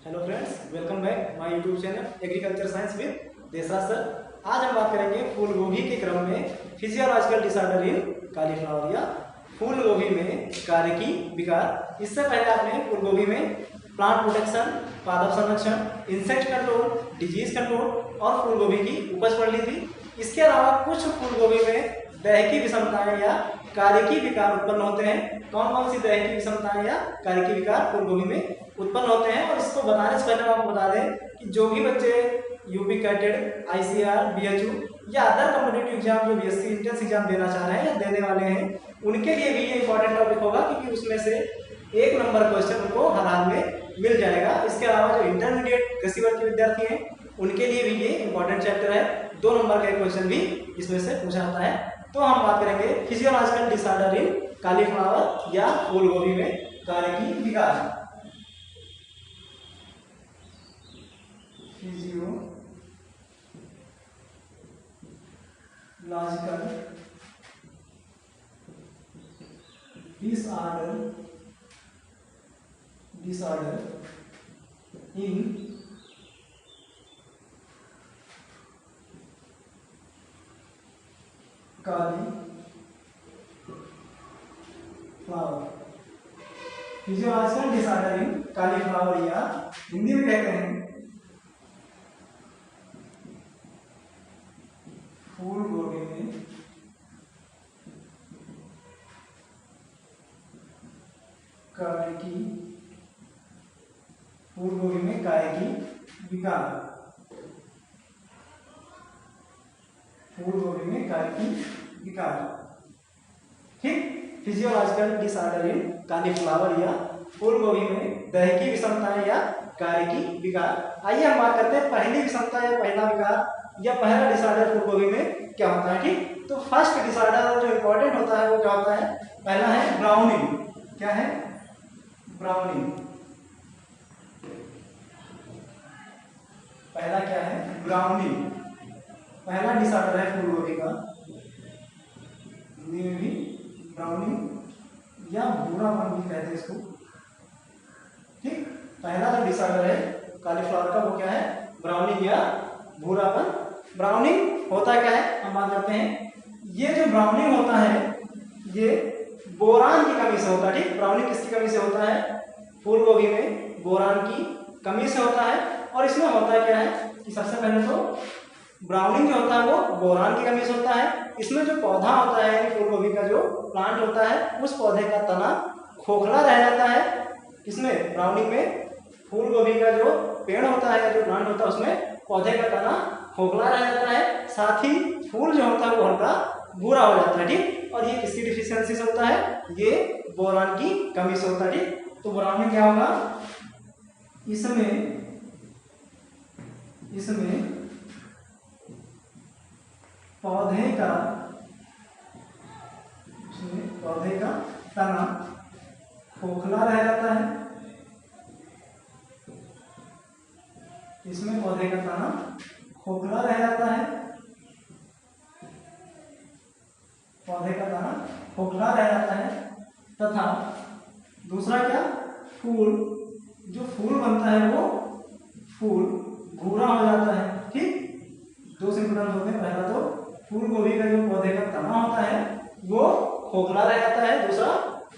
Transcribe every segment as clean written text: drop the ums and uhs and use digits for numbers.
Hello friends, welcome back my YouTube channel agriculture science with Deshraj sir. आज हम बात करेंगे फूल गोभी के क्रम में फिजियोलॉजिकल डिसऑर्डर इन कॉलीफ्लावर या फूल गोभी में कार्यकी विकार। इससे पहले आपने फूल गोभी में प्लांट प्रोटेक्शन, पादप संरक्षण, इंसेक्ट कंट्रोल, डिजीज कंट्रोल और फूल गोभी की उपज पढ़ ली थी। इसके अलावा कुछ फूल गोभी में दैहिकी विषमताएं या कार्यकी विकार उत्पन्न होते हैं। कौन कौन सी दैहिकी विषमताएं या कार्यकी विकार फूल गोभी में उत्पन्न होते हैं, और इसको बताने से पहले हम आपको बता दें कि जो भी बच्चे यूपी कैटेड, आईसीआर, बीएचयू या अदर कॉम्पिटिटिव एग्जाम जो बीएससी एंट्रेंस एग्जाम देना चाह रहे हैं या देने वाले हैं, उनके लिए भी ये इंपॉर्टेंट टॉपिक होगा, क्योंकि उसमें से 1 नंबर क्वेश्चन उनको हर हाल में मिल जाएगा। इसके अलावा जो इंटरमीडिएट कृषि वर्ग के विद्यार्थी हैं उनके लिए भी ये इंपॉर्टेंट चैप्टर है। 2 नंबर का क्वेश्चन भी इसमें से पूछा जाता है। तो हम बात करेंगे फिजियोलॉजिकल डिसऑर्डर इन कॉलीफ्लावर या फूल गोभी में कार्यकी विकार। Physiological disorder in cauliflower. Physiological disorder in cauliflower या हिंदी में कहते हैं फूल गोभी में कार्यकी विकार। फूल गोभी में कार्यकी विकार, ठीक। फिजियोलॉजिकल डिसऑर्डर इन कॉलीफ्लावर या फूल गोभी में दैहिकी विषमताएं या कार्यकी विकार। आइए हम बात करते हैं पहली विषमता या पहला विकार या पहला डिसऑर्डर फूल गोभी में क्या होता है, ठीक। तो फर्स्ट डिसऑर्डर जो इंपॉर्टेंट होता है वो क्या होता है? पहला है ब्राउनिंग। क्या है? ब्राउनिंग। पहला क्या है? ब्राउनिंग। पहला डिसऑर्डर है फूल गोभी का, हिंदी में भी ब्राउनिंग या भूरापन भी कहते हैं इसको, ठीक। पहला जो डिसऑर्डर है कॉलीफ्लावर का वो क्या है? ब्राउनिंग या भूरापन। ब्राउनिंग होता क्या है हम बात करते हैं। ये जो ब्राउनिंग होता है ये बोरान की कमी से होता है, ठीक। ब्राउनिंग किसकी कमी से होता है? फूल गोभी में बोरान की कमी से होता है। और इसमें होता है क्या है कि सबसे पहले तो ब्राउनिंग जो होता है वो बोरान की कमी से होता है। इसमें जो पौधा होता है फूल गोभी का जो प्लांट होता है उस पौधे का तना खोखला रह जाता है। इसमें ब्राउनिंग में फूल गोभी का जो पेड़ होता है, जो प्लांट होता है, उसमें पौधे का तना खोखला रह जाता है। साथ ही फूल जो होता है वो हल्का भूरा हो जाता है, ठीक। और ये किसकी डिफिशियंसी से होता है? ये बोरान की कमी से होता है, ठीक। तो बोरान में क्या होगा? इसमें पौधे का तना खोखला रह जाता है। इसमें पौधे का तना खोखला रह जाता है। पौधे का तना खोखला रह जाता है तथा दूसरा क्या? फूल जो फूल बनता है वो फूल भूरा हो जाता है, ठीक। 2 सिम्टम्स होते हैं। पहला तो फूल गोभी का जो पौधे का तना होता है वो खोखला रह जाता है। दूसरा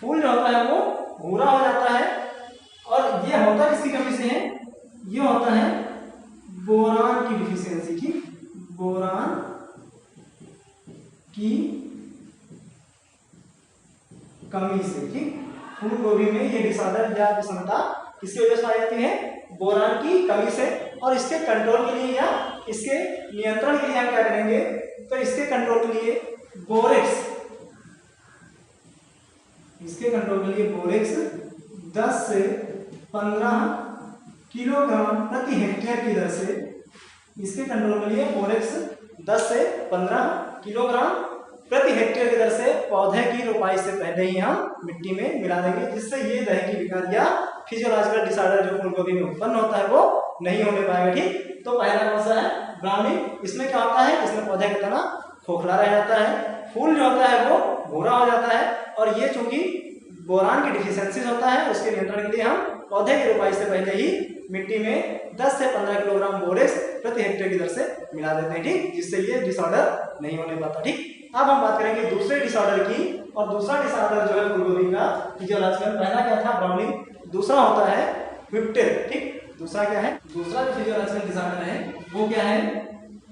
फूल जो होता है वो भूरा हो जाता है। और ये होता किसकी कमी से है? ये होता है बोरान की डिफिशियंसी की, बोरान की कमी से, ठीक। फूल गोभी में ये डिसऑर्डर या विषमता किसकी वजह से आ जाती है? बोरान की कमी से। और इसके कंट्रोल के लिए या इसके नियंत्रण के लिए हम क्या करेंगे? तो इसके कंट्रोल के लिए बोरेक्स, इसके कंट्रोल के लिए बोरेक्स 10 से 15 किलोग्राम प्रति हेक्टेयर की दर से, इसके कंट्रोल के लिए बोरेक्स 10 से 15 किलोग्राम प्रति हेक्टेयर की दर से पौधे की रोपाई से पहले ही हम मिट्टी में मिला देंगे, जिससे ये दैहिकी विकार या फिजियोलॉजिकल डिसऑर्डर जो फूल गोभी में उत्पन्न होता है वो नहीं होने पाएगा, ठीक। तो पहला कौन सा है? ब्राउनिंग। इसमें क्या होता है? इसमें पौधे का तना खोखला रह जाता है, फूल जो होता है वो भूरा हो जाता है। और ये चूंकि बोरान की डिफिशियंसी होता है, उसके नियंत्रण के लिए हम पौधे की रोपाई से पहले ही मिट्टी में 10 से 15 किलोग्राम बोरेक्स प्रति हेक्टेयर की दर से मिला देते हैं, ठीक, जिससे ये डिसऑर्डर नहीं होने पाता, ठीक। अब हम बात करेंगे दूसरे डिसऑर्डर की, और दूसरा डिसऑर्डर जो है फूलगोभी का फिजियोलॉजिकल, पहला क्या था ब्राउनिंग, दूसरा होता है विप्टेल, ठीक। दूसरा क्या है, दूसरा जो फिजियोलॉजिकल डिसऑर्डर है वो क्या है,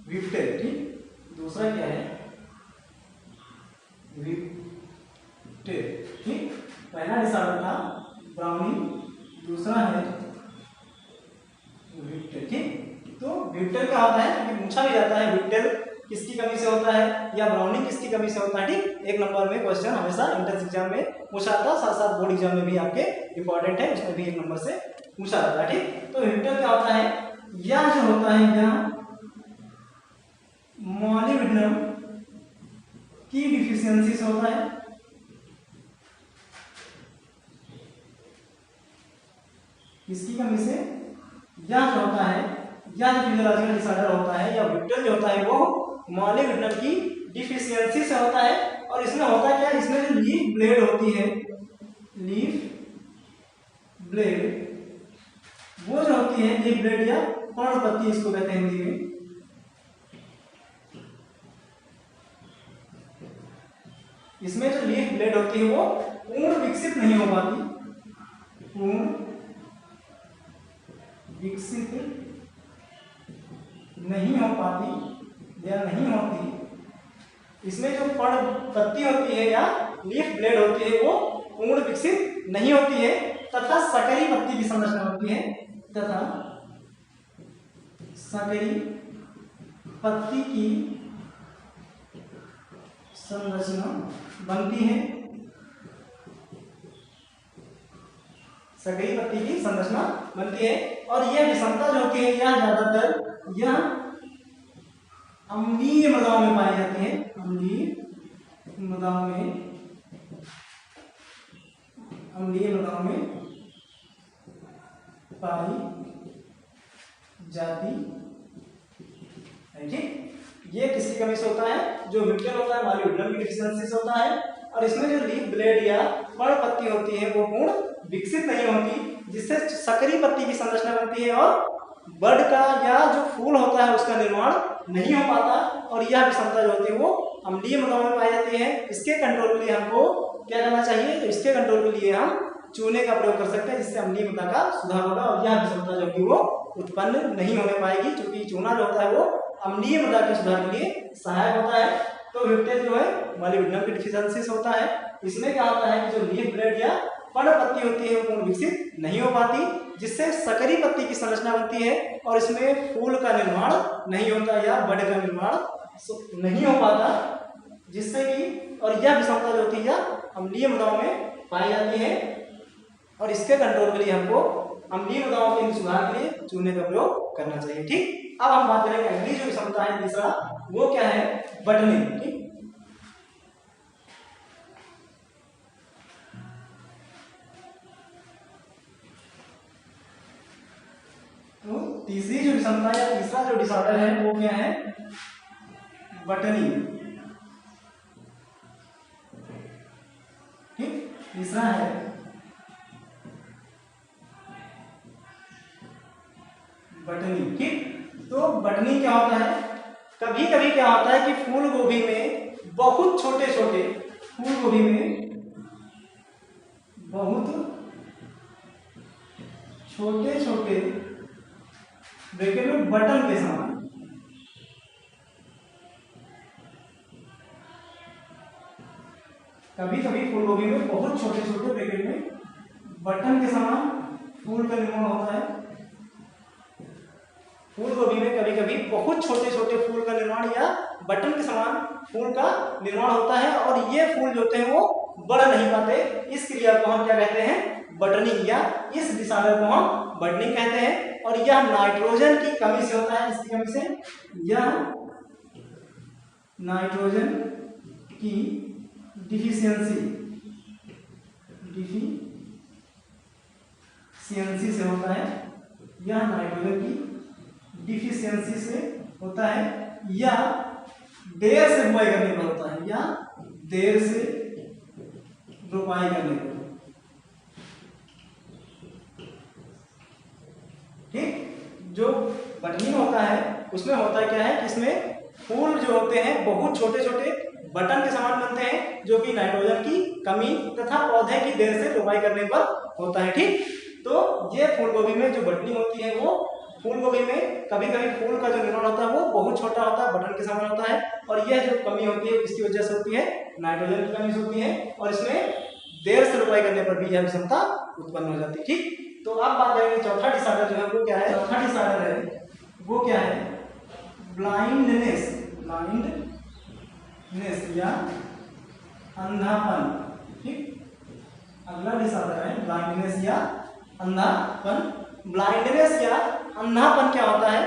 विप्टेल, ठीक। दूसरा क्या है, विप्टेल, ठीक। पहला डिसऑर्डर था ब्राउनिंग, दूसरा है विप्टेल, ठीक। तो विप्टेल क्या होता है, क्योंकि पूछा भी जाता है विप्टेल किसकी कमी से होता है या ब्राउनिंग किसकी कमी से होता है, ठीक। एक नंबर में क्वेश्चन हमेशा एंट्रेंस एग्जाम में पूछा जाता है, साथ साथ बोर्ड एग्जाम में भी आपके इंपॉर्टेंट है, उसमें भी 1 नंबर से पूछा जाता है, ठीक। तो विप्टेल क्या होता है, यह जो होता है यह मॉलिब्डेनम की डिफिशियंसी से होता है, किसकी कमी से, यह जो होता है, यह जो फिजियोलॉजिकल डिसऑर्डर होता है या विप्टेल जो होता है वो मॉलिब्डेनम की डिफिशियंसी से होता है। और इसमें होता क्या है, इसमें जो लीफ ब्लेड होती है, लीफ ब्लेड, वो जो होती है लीफ ब्लेड या पर्णपत्ती इसको कहते हैं हिंदी में, इसमें जो लीफ ब्लेड होती है वो पूर्ण विकसित नहीं हो पाती, पूर्ण विकसित नहीं हो पाती या नहीं होती। इसमें जो पर्णपत्ती होती है या लीफ ब्लेड होती है वो पूर्ण विकसित नहीं होती है, तथा सकरी पत्ती की संरचना होती है, तथा सकरी पत्ती की संरचना बनती है, सकरी पत्ती की संरचना बनती है। और यह विषमता जो होती है यह ज्यादातर यह अम्लीय मृदाओं में पाई जाती है, अम्लीय मृदाओं में, अम्लीय मृदाओं में पाई जाती है, ठीक। ये किसकी कमी से होता है, जो विप्टेल होता है मॉलिब्डेनम की डिफिशियंसी से होता है। और इसमें जो लीफ ब्लेड या पर्णपत्ती होती है वो पूर्ण विकसित नहीं होती, जिससे सकरी पत्ती की संरचना बनती है और बड का या जो फूल होता है उसका निर्माण नहीं हो पाता। और यह विषमता जो होती है वो अम्लीय मृदाओं में पाई जाती है। इसके कंट्रोल के लिए हमको क्या करना चाहिए, तो इसके कंट्रोल के लिए हम चूने का प्रयोग कर सकते हैं, जिससे अम्लीय मृदा का सुधार होगा और यह विषमता जो कि वो उत्पन्न नहीं होने पाएगी, क्योंकि चूना जो होता है वो अम्लीय मृदा के सुधार के लिए सहायक होता है। तो विप्टेल जो है मॉलिब्डेनम की डिफिशियंसी से होता है। इसमें क्या होता है कि जो लीफ ब्लेड या पर्णपत्ती होती है वो पूर्ण विकसित नहीं हो पाती, जिससे सकरी पत्ती की संरचना बनती है और इसमें फूल का निर्माण नहीं होता या बड का निर्माण नहीं हो पाता, जिससे कि और यह विषमता जो होती है अम्लीय मृदाओं में पाई जाती है। और इसके कंट्रोल के लिए हमको अम्लीय मृदाओं के सुधार के लिए चूने का प्रयोग करना चाहिए, ठीक। अब हम बात करेंगे अगली जो विषमता है तीसरा, वो क्या है, बटनी, ठीक। तो तीसरी जो विषमता या तीसरा जो डिसऑर्डर है वो क्या है, बटनी, ठीक। तीसरा है बटनी, ठीक। तो बटनी क्या होता है, कभी कभी क्या होता है कि फूल गोभी में बहुत छोटे छोटे, फूल गोभी में बहुत छोटे छोटे ब्रैकेट में बटन के समान, कभी कभी फूल गोभी में बहुत छोटे छोटे ब्रैकेट में बटन के समान फूल का निर्माण होता है। फूल गोभी में कभी कभी बहुत छोटे छोटे फूल का निर्माण या बटन के समान फूल का निर्माण होता है, और ये फूल जो होते हैं वो बढ़ नहीं पाते। इस क्रिया को हम क्या कहते हैं, बटनिंग, या इस डिसऑर्डर को हम बटनिंग कहते हैं। और यह नाइट्रोजन की कमी से होता है, इसकी कमी से, यह नाइट्रोजन की डिफिशियंसी से होता है, यह नाइट्रोजन की डिफिशियंसी से होता है, या देर से बुआई करने पर होता है, या देर से रोपाई करने पर, जो बटनिंग होता है उसमें होता क्या है कि इसमें फूल जो होते हैं बहुत छोटे छोटे बटन के समान बनते हैं, जो कि नाइट्रोजन की कमी तथा पौधे की देर से रोपाई करने पर होता है। ठीक, तो ये फूल गोभी में जो बटनिंग होती है वो फूल गोभी में कभी कभी फूल का जो निर्माण होता है वो बहुत छोटा होता है, बटन के समान होता है, और यह जो कमी होती है इसकी वजह से होती है नाइट्रोजन की कमी होती है, और इसमें देर से रोपाई करने पर भी यह विषमता उत्पन्न हो जाती है। ठीक, तो आप बात करेंगे चौथा डिसऑर्डर जो है वो क्या है। चौथा डिसऑर्डर है वो क्या है, ब्लाइंडनेस। ब्लाइंडनेस या अंधापन। ठीक, अगला डिसऑर्डर है ब्लाइंडनेस या अंधापन। ब्लाइंडनेस या अंधापन क्या होता है,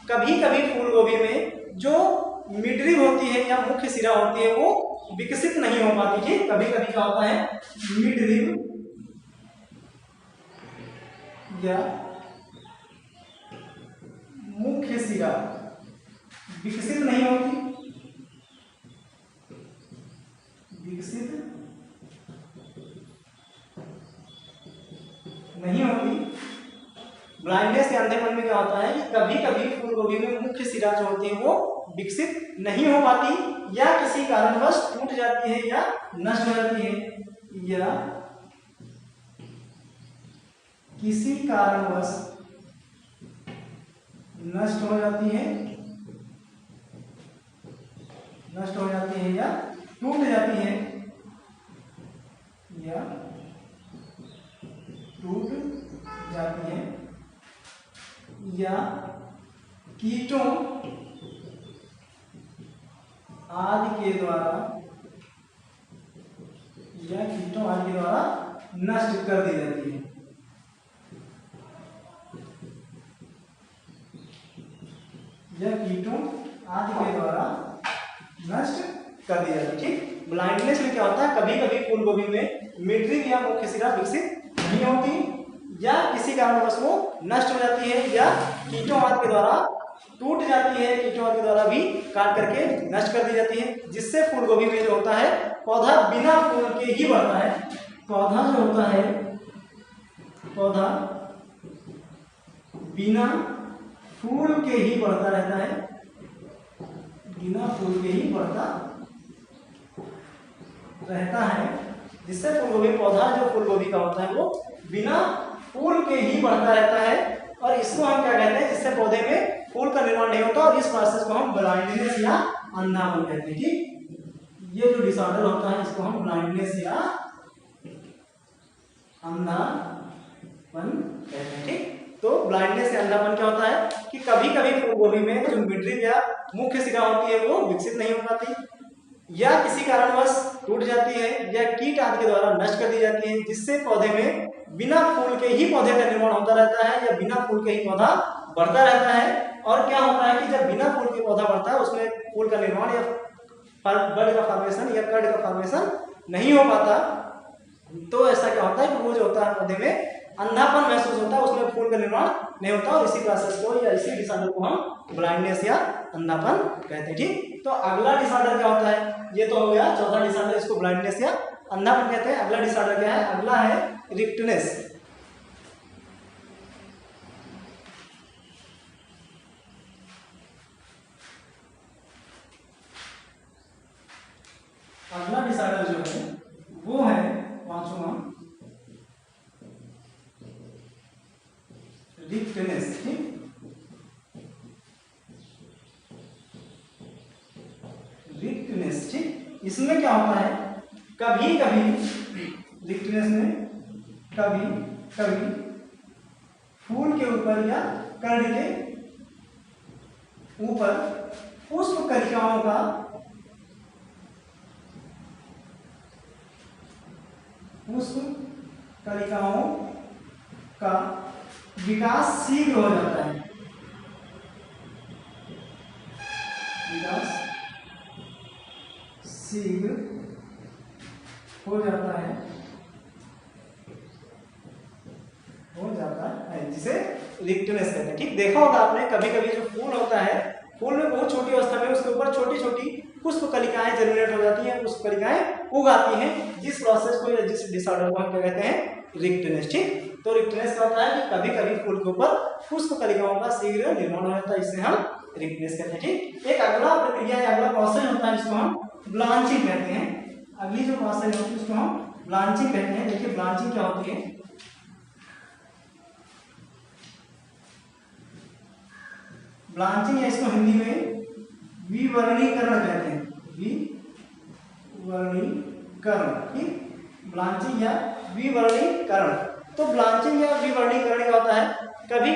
कभी कभी फूल गोभी में जो मिडरिब होती है या मुख्य सिरा होती है वो विकसित नहीं हो पाती। ठीक, कभी कभी क्या होता है, मिडरिब या मुख्य सिरा विकसित नहीं होती, विकसित नहीं होती। ब्लाइंडनेस के अंधेपन में क्या होता है कि कभी कभी फूल गोभी में मुख्य सिरा जो होती है वो विकसित नहीं हो पाती या किसी कारणवश टूट जाती है या नष्ट हो जाती है, या किसी कारणवश नष्ट हो जाती है या टूट जाती है या टूट जाती है, या कीटों आदि के द्वारा नष्ट कर दी जाती है। या कीटों आदि के द्वारा नष्ट कर दिया जाता है। ठीक, ब्लाइंडनेस में क्या होता है, कभी कभी फूल गोभी में मिडरिब या मुख्य सिरा विकसित नहीं होती या किसी कारणवश वो नष्ट हो जाती है या कीटों आदि के द्वारा टूट जाती है, कीटों आदि के द्वारा भी काट करके नष्ट कर दी जाती है, जिससे फूल गोभी में जो होता है पौधा बिना फूल के ही बढ़ता है। पौधा जो होता है, पौधा बिना फूल के ही बढ़ता रहता है, बिना फूल के ही बढ़ता रहता है, जिससे फूल गोभी पौधा जो फूल गोभी का होता है वो बिना फूल के ही बढ़ता रहता है, और इसको हम क्या कहते हैं, जिससे पौधे में फूल का निर्माण नहीं होता, और इस प्रोसेस को हम ब्लाइंडनेस या अंधापन कहते हैं। ठीक, ये जो डिसऑर्डर होता है इसको हम ब्लाइंडनेस या अंधापन कहते हैं। ठीक, तो ब्लाइंडनेस या अंधापन क्या होता है कि कभी कभी फूल गोभी में जो मिडरिब या मुख्य सिरा होती है वो विकसित नहीं हो पाती या किसी कारणवश टूट जाती है या कीट आदि के द्वारा नष्ट कर दी जाती है, जिससे पौधे में बिना फूल के ही पौधे का निर्माण होता रहता है या बिना फूल के ही पौधा बढ़ता रहता है। और क्या होता है कि जब बिना फूल के पौधा बढ़ता है उसमें फूल का निर्माण या बड का फॉर्मेशन या कड़ का फॉर्मेशन नहीं हो पाता, तो ऐसा क्या होता है कि वो जो होता है पौधे में अंधापन महसूस होता है, उसमें फूल का निर्माण नहीं होता, और इसी प्रोसेस को या इसी डिसऑर्डर को हम ब्लाइंडनेस या अंधापन कहते हैं। ठीक, तो अगला डिसऑर्डर क्या होता है, ये तो हो गया चौथा डिसऑर्डर, इसको ब्लाइंडनेस या अंधापन कहते हैं। अगला डिसऑर्डर क्या है, अगला है रिक्टनेस। अगला डिसऑर्डर जो है वो है पांचवा रिक्टनेस। ठीक, रिक्टनेस। ठीक, इसमें क्या होता है, कभी कभी रिक्टनेस में कभी कभी फूल के ऊपर या कर्ण के ऊपर पुष्प कलिकाओं का विकास शीघ्र हो जाता है, विकास शीघ्र हो जाता है, जिसे रिक्टनेस कहते हैं। ठीक, देखा होगा आपने कभी कभी जो फूल होता है, फूल में बहुत छोटी अवस्था में उसके ऊपर छोटी छोटी पुष्प कलिकाएं जर्मिनेट हो जाती हैं, पुष्प कलिकाएं उग आती हैं, जिस प्रोसेस को या जिस डिसऑर्डर को हम क्या कहते हैं, रिक्टनेस। ठीक, तो रिक्टनेस का होता है कि कभी कभी फूल के ऊपर पुष्प कलिकाओं का शीघ्र निर्माण हो जाता है, इससे हम रिक्टनेस कहते हैं। ठीक, एक अगला प्रक्रिया या अगला प्रोसेस होता है जिसको हम ब्लांचिंग कहते हैं। अगली जो प्रोसेस होती है उसको हम ब्लांचिंग कहते हैं। देखिए ब्लांचिंग क्या होती है। ब्लांचिंग या इसको हिंदी में विवर्णीकरण कहते हैं, विवर्णीकरण। ठीक, ब्लांचिंग या विवर्णीकरण। तो ब्लांचिंग या विवर्णीकरण क्या होता है, कभी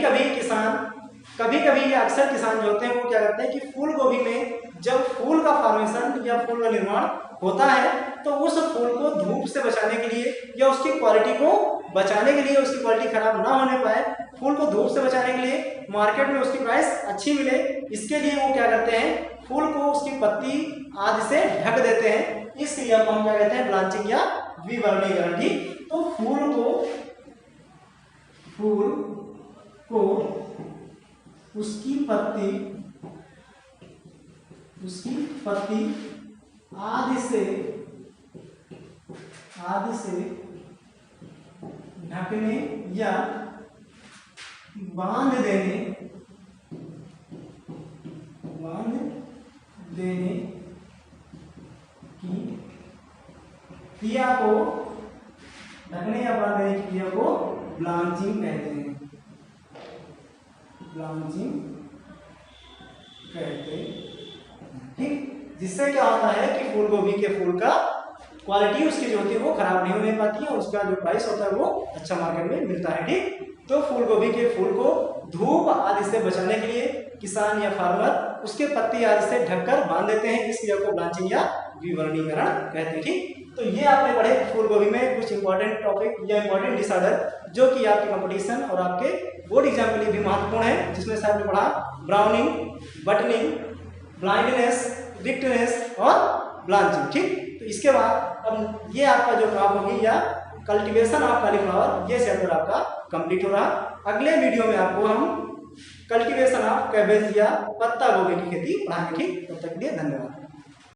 कभी या अक्सर किसान जो होते हैं वो क्या करते हैं कि फूल गोभी में जब फूल का फॉर्मेशन या फूल का निर्माण होता है तो उस फूल को धूप से बचाने के लिए या उसकी क्वालिटी को बचाने के लिए, उसकी क्वालिटी खराब ना होने पाए, फूल को धूप से बचाने के लिए, मार्केट में उसकी प्राइस अच्छी मिले, इसके लिए वो क्या करते हैं फूल को उसकी पत्ती आदि से ढक देते हैं। इस क्रिया को हम क्या कहते हैं, ब्लांचिंग या विवर्णीकरण। ठीक, तो फूल को उसकी पत्ती आदि से ढकने या बांध देने की क्रिया को, ढकने या बांध देने की क्रिया को ब्लांचिंग कहते हैं। ब्लांचिंग कहते हैं। ठीक, जिससे क्या होता है कि फूल गोभी के फूल का क्वालिटी उसकी जो होती है वो खराब नहीं होने पाती है, उसका जो प्राइस होता है वो अच्छा मार्केट में मिलता है। ठीक, तो फूल गोभी के फूल को धूप आदि से बचाने के लिए किसान या फार्मर उसके पत्ती आदि से ढककर बांध देते हैं, इस क्रिया को ब्लांचिंग या विवर्णीकरण कहते हैं। ठीक, तो ये आपने पढ़े फूल गोभी में कुछ इंपॉर्टेंट टॉपिक या इंपॉर्टेंट डिसऑर्डर जो कि आपके कंपटीशन और आपके बोर्ड एग्जाम के लिए भी महत्वपूर्ण है, जिसमें से आपने पढ़ा ब्राउनिंग, बटनिंग, ब्लाइंडनेस, रिक्टनेस और ब्लांचिंग। ठीक, तो इसके बाद अब ये आपका जो क्रॉप होगी या कल्टीवेशन ऑफ कॉलीफ्लावर, ये चैप्टर आपका कंप्लीट हो रहा। अगले वीडियो में आपको हम कल्टीवेशन ऑफ कैबेज या पत्ता गोभी की खेती पढ़ाएंगे। ठीक, तब तक के लिए धन्यवाद।